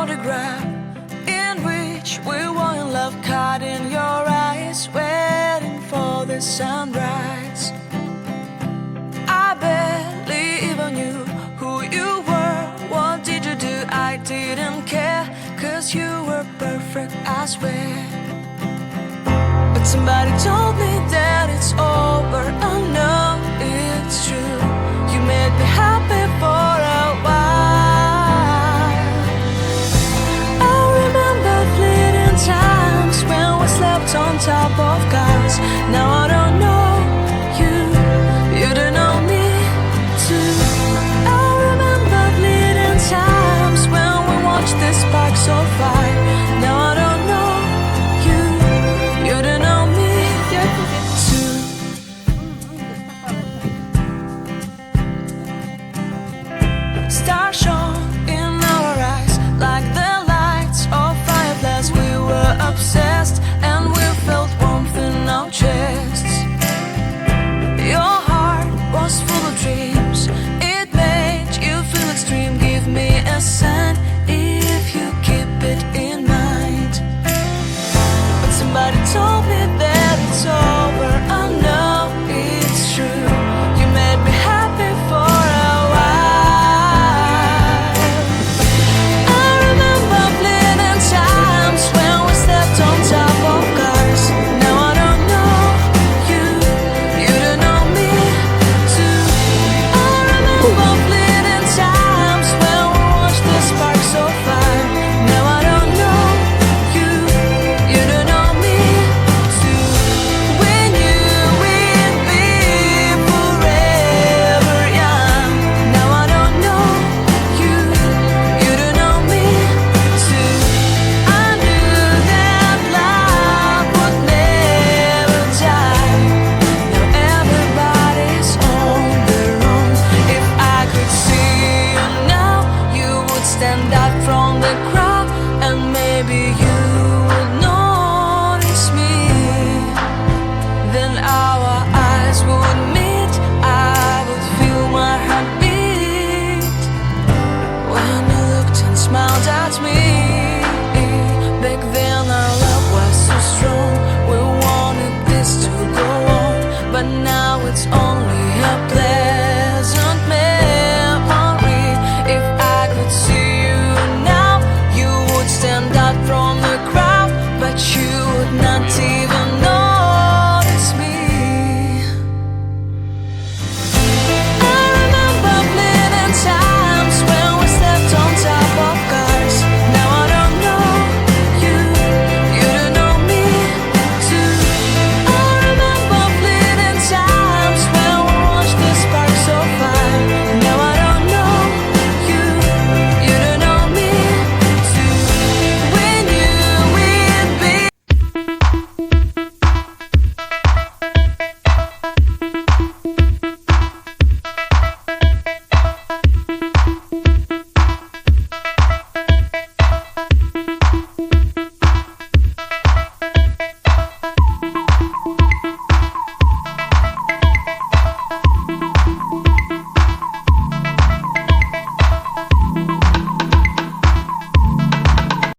photograph in which we were in love, caught in your eyes, waiting for the sunrise. I barely even knew who you were. What did you do? I didn't care, 'cause you were perfect, I swear. But somebody told me that it's over. I know it's true. You made me happy for a while. I remember fleeting times when we slept on top of cars. Now I don't know you, you don't know me too. I remember fleeting times when we watched the sparks of fire. Now I don't know you, you don't know me too. Stars shone in our eyes like the lights of fireflies. We were obsessed and we felt warmth in our chests. Your heart was full of dreams. It made you feel extreme. Give me a sign if you keep it in mind. But somebody told me that it's over. I know it's true. You made me happy for a while. I remember fleeting times when we slept on top of cars. Now I don't know you, you don't know me too. I remember fleeting times when we watched the sparks of fire. Now I don't know you, you don't know me too. We knew we'd be forever young. Now I don't know you, you don't know me too. I knew that love would never die. Now everybody's on their own. If I could see you now, you would stand out from the crowd, and maybe you would notice me. Then our eyes would meet. I would feel my heart beat when you looked and smiled at me. Back then our love was so strong. We wanted this to go on, but now it's only a play.